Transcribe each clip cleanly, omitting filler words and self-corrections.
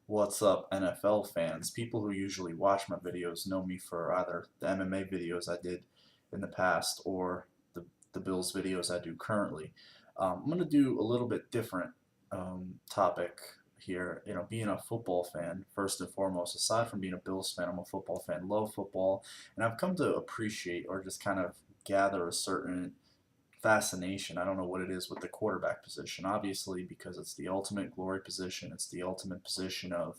What's up, NFL fans? People who usually watch my videos know me for either the MMA videos I did in the past or the Bills videos I do currently. I'm going to do a little bit different topic here. Being a football fan, first and foremost, aside from being a Bills fan, I'm a football fan, love football, and I've come to appreciate or just kind of gather a certain fascination. I don't know what it is with the quarterback position. Obviously, because it's the ultimate glory position. It's the ultimate position of,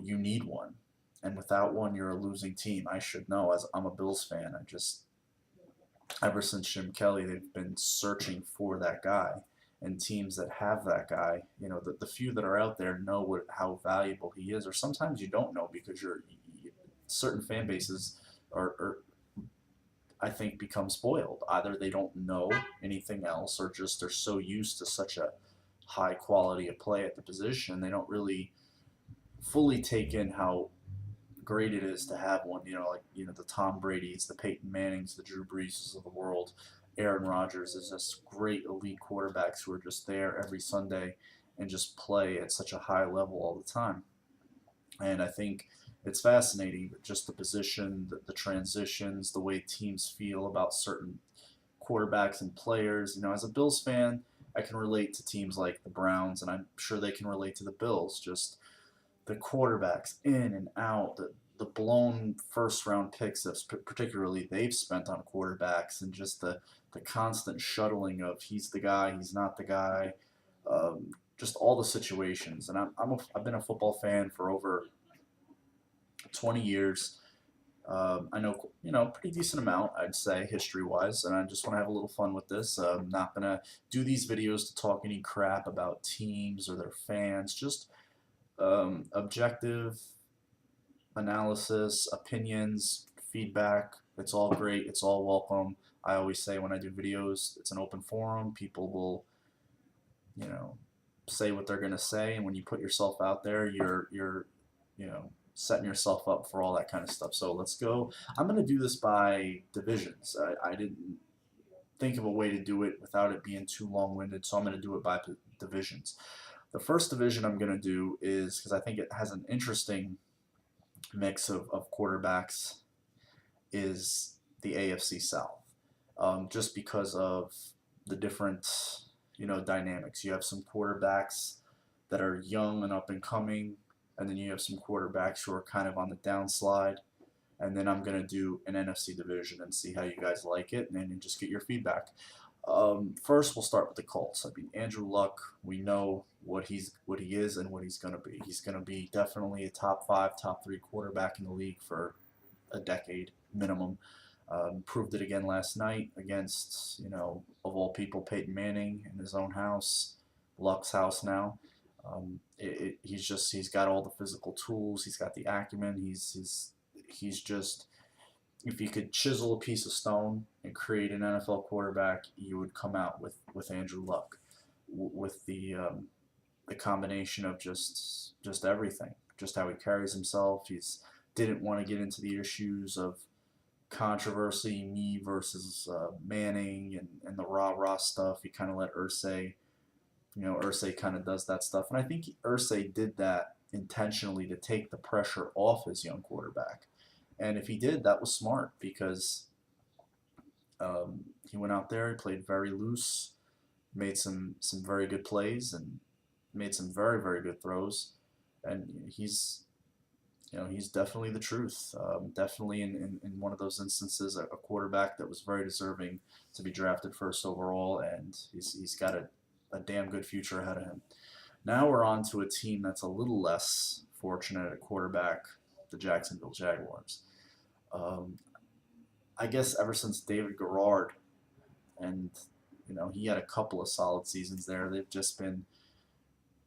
you need one. And without one, you're a losing team. I should know, as I'm a Bills fan. Ever since Jim Kelly, they've been searching for that guy. And teams that have that guy, the few that are out there know how valuable he is. Or sometimes you don't know because certain fan bases are I think, become spoiled. Either they don't know anything else, or just they're so used to such a high quality of play at the position, they don't really fully take in how great it is to have one. The Tom Brady's, the Peyton Mannings, the Drew Breeses of the world. Aaron Rodgers is just great elite quarterbacks who are just there every Sunday and just play at such a high level all the time. And I think it's fascinating, just the position, the transitions, the way teams feel about certain quarterbacks and players. As a Bills fan, I can relate to teams like the Browns, and I'm sure they can relate to the Bills. Just the quarterbacks in and out, the blown first round picks that particularly they've spent on quarterbacks, and just the constant shuttling of he's the guy, he's not the guy, just all the situations. And I've been a football fan for over 20 years. I know, pretty decent amount, I'd say, history-wise, and I just want to have a little fun with this. I'm not going to do these videos to talk any crap about teams or their fans, just objective analysis, opinions, feedback. It's all great. It's all welcome. I always say when I do videos, it's an open forum. People will, you know, say what they're going to say, and when you put yourself out there, you're setting yourself up for all that kind of stuff. So let's go. I'm going to do this by divisions. I didn't think of a way to do it without it being too long-winded, so I'm going to do it by divisions. The first division I'm going to do is, because I think it has an interesting mix of quarterbacks, is the AFC South. Just because of the different, dynamics. You have some quarterbacks that are young and up and coming, and then you have some quarterbacks who are kind of on the downslide. And then I'm going to do an NFC division and see how you guys like it, and then just get your feedback. First, we'll start with the Colts. I mean, Andrew Luck, we know what he is and what he's going to be. He's going to be definitely a top 5, top 3 quarterback in the league for a decade minimum. Proved it again last night against, of all people, Peyton Manning in his own house, Luck's house now. He's got all the physical tools. He's got the acumen. He's just, if you could chisel a piece of stone and create an NFL quarterback, you would come out with Andrew Luck, with the combination of just everything, just how he carries himself. He's didn't want to get into the issues of controversy, me versus Manning, and the rah-rah stuff. He kind of let Irsay, Irsay kind of does that stuff. And I think Irsay did that intentionally to take the pressure off his young quarterback. And if he did, that was smart, because he went out there, he played very loose, made some very good plays, and made some very, very good throws. And he's definitely the truth. Definitely in one of those instances, a quarterback that was very deserving to be drafted first overall, and he's got a damn good future ahead of him. Now we're on to a team that's a little less fortunate at quarterback, the Jacksonville Jaguars. Um, I guess ever since David Garrard, and he had a couple of solid seasons there, they've just been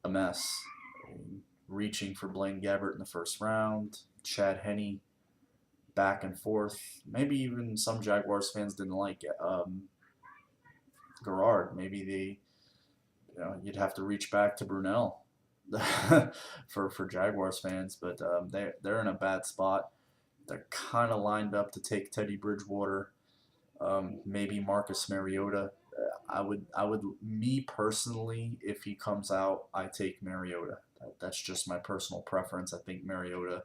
a mess. I mean, reaching for Blaine Gabbert in the first round, Chad Henne back and forth. Maybe even some Jaguars fans didn't like it. Garrard. Maybe you'd have to reach back to Brunell for Jaguars fans, but they're in a bad spot. They're kind of lined up to take Teddy Bridgewater, maybe Marcus Mariota me personally, if he comes out, I take Mariota. That's just my personal preference. I think Mariota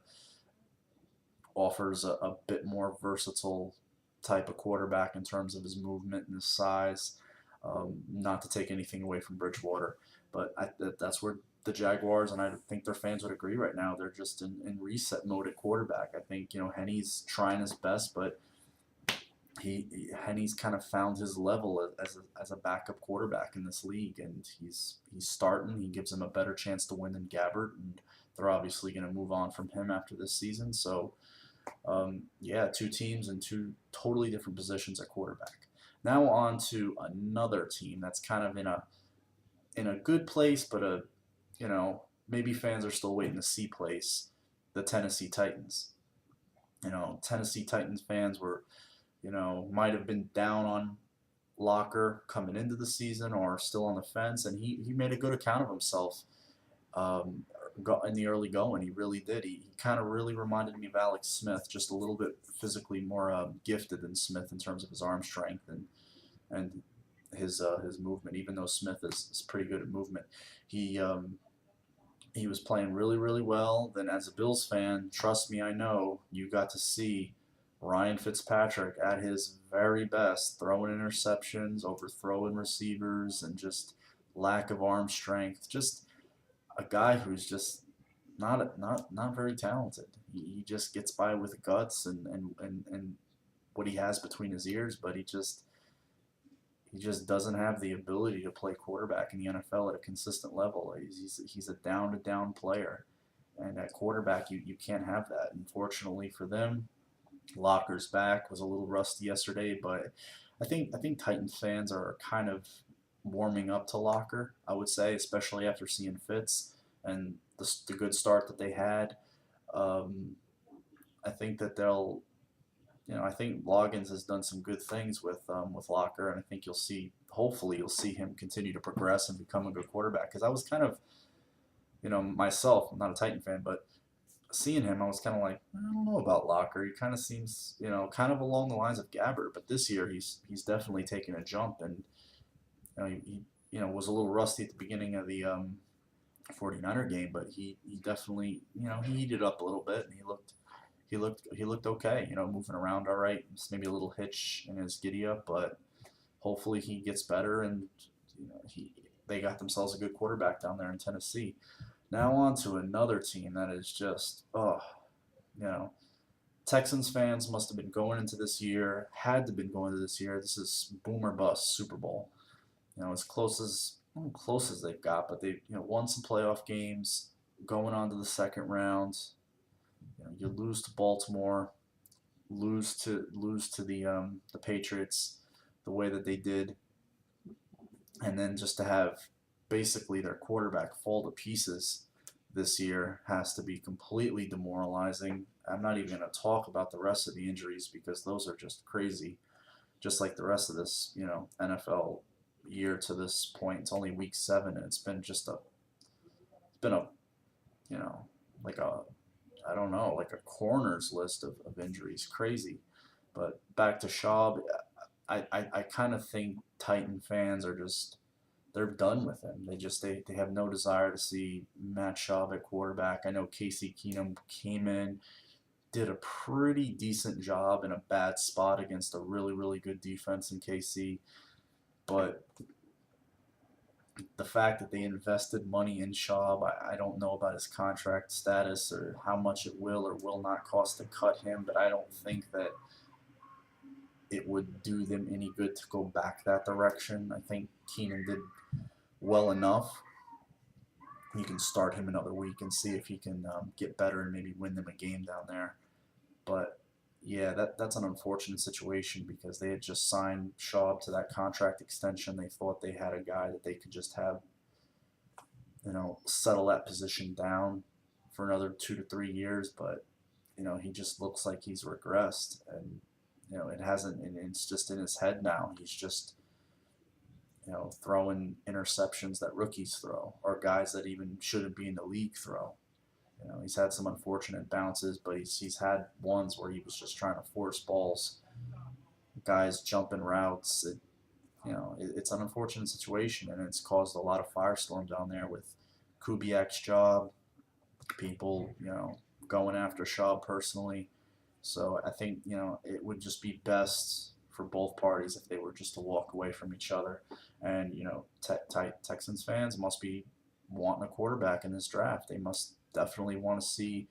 offers a bit more versatile type of quarterback in terms of his movement and his size. Not to take anything away from Bridgewater, but that's where the Jaguars, and I think their fans would agree right now, they're just in reset mode at quarterback. I think, Henny's trying his best, but Henny's kind of found his level as a backup quarterback in this league, and he's starting. He gives him a better chance to win than Gabbert, and they're obviously going to move on from him after this season. So, yeah, two teams in two totally different positions at quarterback. Now on to another team that's kind of in a good place, but maybe fans are still waiting to see place. The Tennessee Titans. Tennessee Titans fans might have been down on Locker coming into the season or still on the fence, and he made a good account of himself in the early going. He really did. He kind of really reminded me of Alex Smith, just a little bit physically more gifted than Smith in terms of his arm strength and his movement. Even though Smith is pretty good at movement, he he was playing really, really well. Then, as a Bills fan, trust me, I know you got to see Ryan Fitzpatrick at his very best, throwing interceptions, overthrowing receivers, and just lack of arm strength. Just a guy who's just not very talented. He just gets by with guts and what he has between his ears, but he just doesn't have the ability to play quarterback in the NFL at a consistent level. He's a down to down player, and at quarterback you can't have that. Unfortunately for them, Locker's back was a little rusty yesterday, but I think Titans fans are kind of warming up to Locker. I would say, especially after seeing Fitz and the good start that they had. Um, I think that I think Loggins has done some good things with Locker, and I think hopefully you'll see him continue to progress and become a good quarterback. Because I was kind of, myself, I'm not a Titan fan, but seeing him, I was kind of like, I don't know about Locker. He kind of seems, kind of along the lines of Gabbert, but this year he's definitely taken a jump, and he was a little rusty at the beginning of the 49er game, but he definitely, he heated up a little bit, and he looked okay, moving around all right. Just maybe a little hitch in his giddy up, but hopefully he gets better, and they got themselves a good quarterback down there in Tennessee. Now on to another team that is just, you know, Texans fans must have been going into this year, had to been going into this year. This is boom or bust Super Bowl. As close as they've got, but they've won some playoff games, going on to the second round. You lose to Baltimore, lose to the Patriots, the way that they did, and then just to have basically their quarterback fall to pieces this year has to be completely demoralizing. I'm not even going to talk about the rest of the injuries because those are just crazy. Just like the rest of this, NFL year to this point. It's only week 7, and it's been a, you know, like a, I don't know, like a coroner's list of injuries. Crazy. But back to Schaub, I kind of think Titan fans are just, they're done with him. They have no desire to see Matt Schaub at quarterback. I know Casey Keenum came in, did a pretty decent job in a bad spot against a really, really good defense in KC. But the fact that they invested money in Schaub, I don't know about his contract status or how much it will or will not cost to cut him, but I don't think that it would do them any good to go back that direction. I think Keenan did well enough. You can start him another week and see if he can get better and maybe win them a game down there. But yeah, that's an unfortunate situation because they had just signed Schaub to that contract extension. They thought they had a guy that they could just have, settle that position down for another 2 to 3 years. But he just looks like he's regressed, and it hasn't. And it's just in his head now. He's just throwing interceptions that rookies throw or guys that even shouldn't be in the league throw. He's had some unfortunate bounces, but he's had ones where he was just trying to force balls, guys jumping routes. it's an unfortunate situation, and it's caused a lot of firestorm down there with Kubiak's job, people, going after Shaw personally. So I think, it would just be best for both parties if they were just to walk away from each other. And, Texans fans must be wanting a quarterback in this draft. They must definitely want to see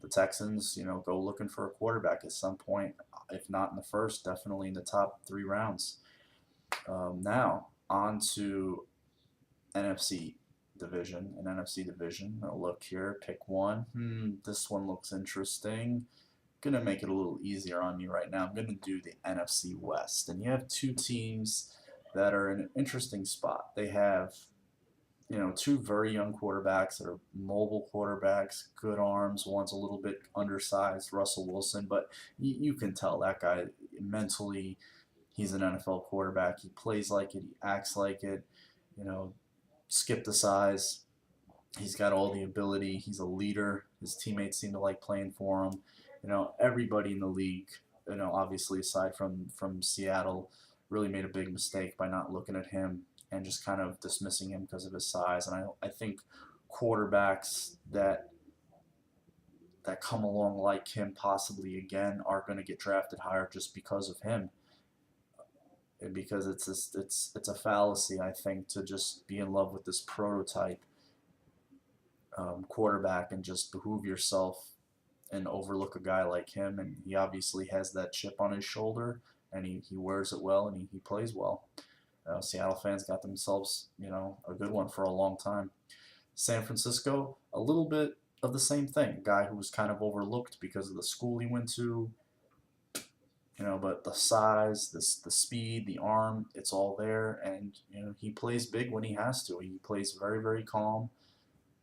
the Texans, go looking for a quarterback at some point, if not in the first, definitely in the top 3 rounds. Now, on to NFC division, an NFC division. I'll look here, pick one. This one looks interesting. Gonna make it a little easier on you right now. I'm gonna do the NFC West, and you have two teams that are in an interesting spot. They have, two very young quarterbacks that are mobile quarterbacks, good arms. One's a little bit undersized, Russell Wilson, but you can tell that guy mentally, he's an NFL quarterback. He plays like it, he acts like it. You know, skip the size. He's got all the ability. He's a leader. His teammates seem to like playing for him. Everybody in the league, obviously aside from Seattle, really made a big mistake by not looking at him and just kind of dismissing him because of his size. And I think quarterbacks that come along like him possibly again are going to get drafted higher just because of him. And because it's a fallacy, I think, to just be in love with this prototype quarterback and just behoove yourself and overlook a guy like him. And he obviously has that chip on his shoulder, and he wears it well, and he plays well. Seattle fans got themselves, a good one for a long time. San Francisco, a little bit of the same thing. A guy who was kind of overlooked because of the school he went to, but the size, the speed, the arm, it's all there, and he plays big when he has to. He plays very, very calm.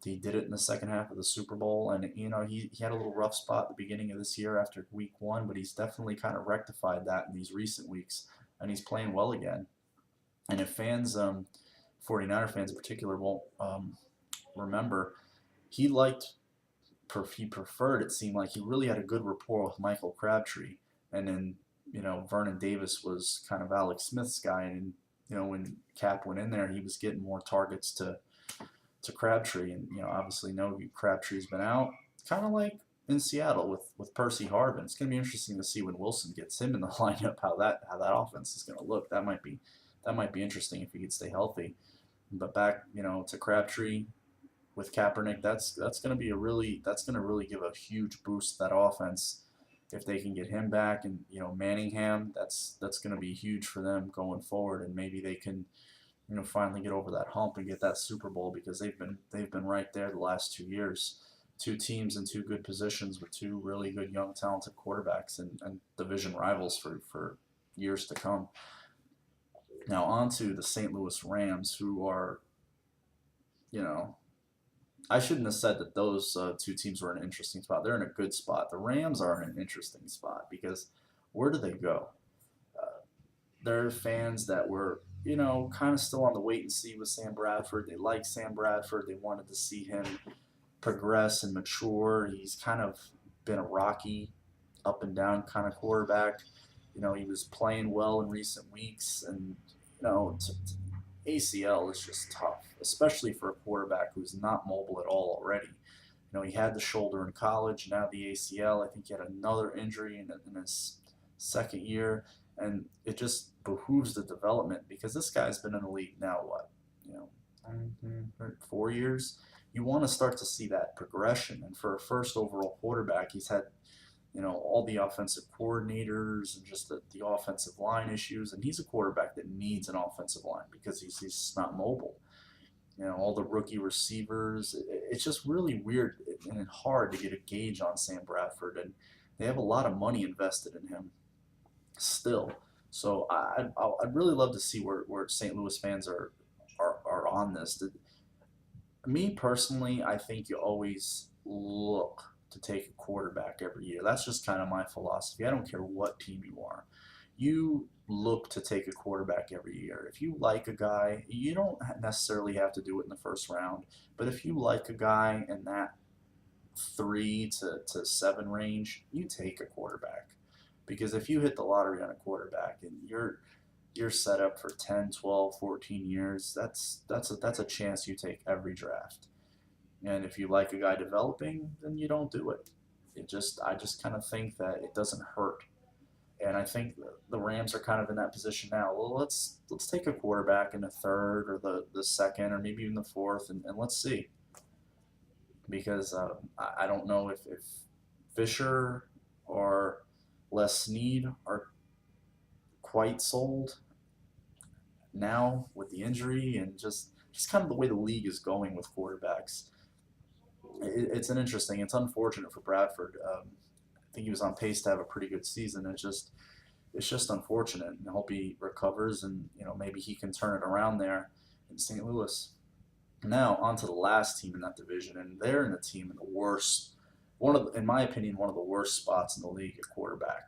He did it in the second half of the Super Bowl, and he had a little rough spot at the beginning of this year after Week 1, but he's definitely kind of rectified that in these recent weeks, and he's playing well again. And if fans, 49er fans in particular, won't remember, he preferred, it seemed like he really had a good rapport with Michael Crabtree, and then Vernon Davis was kind of Alex Smith's guy, and when Cap went in there, he was getting more targets to Crabtree, and obviously Crabtree's been out, kind of like in Seattle with Percy Harvin. It's going to be interesting to see when Wilson gets him in the lineup how that offense is going to look. That might be interesting if he could stay healthy. But back to Crabtree with Kaepernick, that's going to really give a huge boost to that offense if they can get him back, and Manningham. That's going to be huge for them going forward, and maybe they can finally get over that hump and get that Super Bowl, because they've been right there the last 2 years. Two teams in two good positions with two really good young talented quarterbacks and division rivals for years to come. Now on to the St. Louis Rams, who are, I shouldn't have said that those two teams were in an interesting spot. They're in a good spot. The Rams are in an interesting spot because where do they go? There are fans that were, kind of still on the wait and see with Sam Bradford. They like Sam Bradford. They wanted to see him progress and mature. He's kind of been a rocky, up and down kind of quarterback. He was playing well in recent weeks, and ACL is just tough, especially for a quarterback who's not mobile at all already. He had the shoulder in college, now the ACL. I think he had another injury in his second year, and it just behooves the development, because this guy's been in the league now, what, 4 years? You want to start to see that progression, and for a first overall quarterback, he's had all the offensive coordinators and just the offensive line issues, and he's a quarterback that needs an offensive line because he's just not mobile. All the rookie receivers, it's just really weird and hard to get a gauge on Sam Bradford, and they have a lot of money invested in him still. So I'd really love to see where St. Louis fans are on this. Me personally, I think you always look to take a quarterback every year. That's just kind of my philosophy. I don't care what team you are. You look to take a quarterback every year. If you like a guy, you don't necessarily have to do it in the first round, but if you like a guy in that 3 to 7 range, you take a quarterback. Because if you hit the lottery on a quarterback and you're set up for 10, 12, 14 years. That's a chance you take every draft. And if you like a guy developing, then you don't do it. I just kind of think that it doesn't hurt. And I think the Rams are kind of in that position now. Well, let's take a quarterback in the third or the second or maybe even the fourth, and let's see. Because I don't know if Fisher or Les Snead are quite sold now with the injury and just kind of the way the league is going with quarterbacks. It's it's unfortunate for Bradford. I think he was on pace to have a pretty good season. It's just unfortunate, and I hope he recovers, and maybe he can turn it around there in St. Louis. Now on to the last team in that division, and they're in the team in the worst, in my opinion, one of the worst spots in the league at quarterback,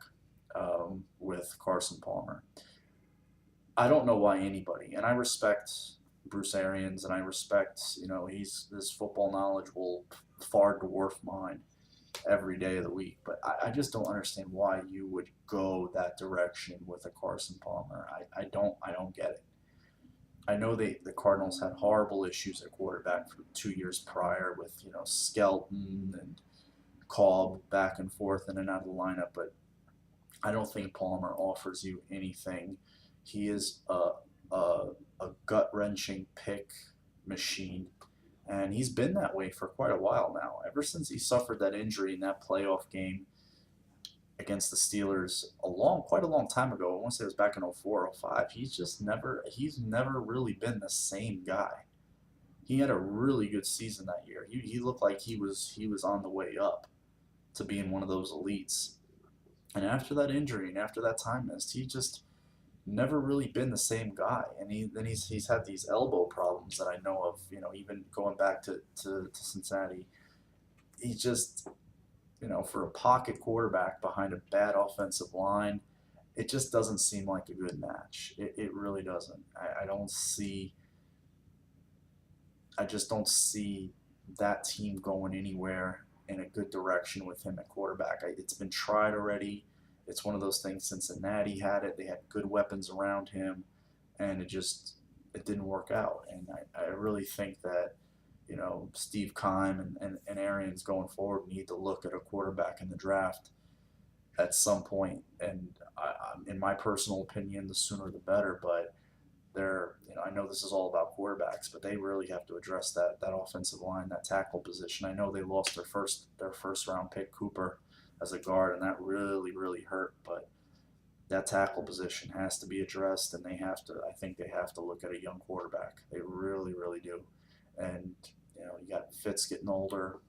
with Carson Palmer. I don't know why anybody, and I respect Bruce Arians, and I respect, his football knowledge will far dwarf mine every day of the week, but I just don't understand why you would go that direction with a Carson Palmer. I don't get it. I know the Cardinals had horrible issues at quarterback for 2 years prior with Skelton and Cobb back and forth in and out of the lineup, but I don't think Palmer offers you anything. He is a gut wrenching pick machine, and he's been that way for quite a while now. Ever since he suffered that injury in that playoff game against the Steelers quite a long time ago. I want to say it was back in 04, 05. He's never really been the same guy. He had a really good season that year. He looked like he was on the way up to being one of those elites. And after that injury and after that time missed, he just never really been the same guy. And he's had these elbow problems that I know of. Even going back to Cincinnati, he just for a pocket quarterback behind a bad offensive line, it just doesn't seem like a good match. It really doesn't. I just don't see that team going anywhere in a good direction with him at quarterback. It's been tried already. It's one of those things. Cincinnati had it. They had good weapons around him, and it didn't work out. And I really think that Steve Keim and Arians going forward need to look at a quarterback in the draft at some point. And in my personal opinion, the sooner the better. But I know this is all about quarterbacks, but they really have to address that offensive line, that tackle position. I know they lost their first round pick Cooper as a guard, and that really really hurt. But that tackle position has to be addressed, and I think they have to look at a young quarterback. They really really do. And you got Fitz getting older,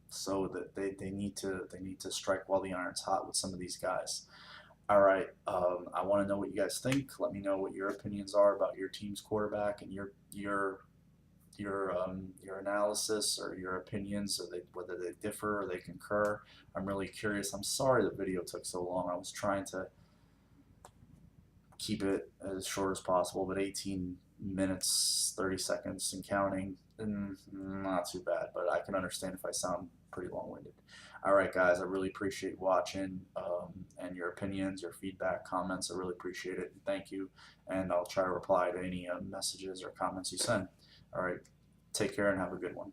so that they need to strike while the iron's hot with some of these guys. All right, I want to know what you guys think. Let me know what your opinions are about your team's quarterback and your analysis or your opinions, or whether they differ or they concur. I'm really curious. I'm sorry the video took so long. I was trying to keep it as short as possible, but 18 minutes, 30 seconds and counting, not too bad, but I can understand if I sound pretty long-winded. All right, guys, I really appreciate watching, and your opinions, your feedback, comments. I really appreciate it. Thank you, and I'll try to reply to any messages or comments you send. All right, take care and have a good one.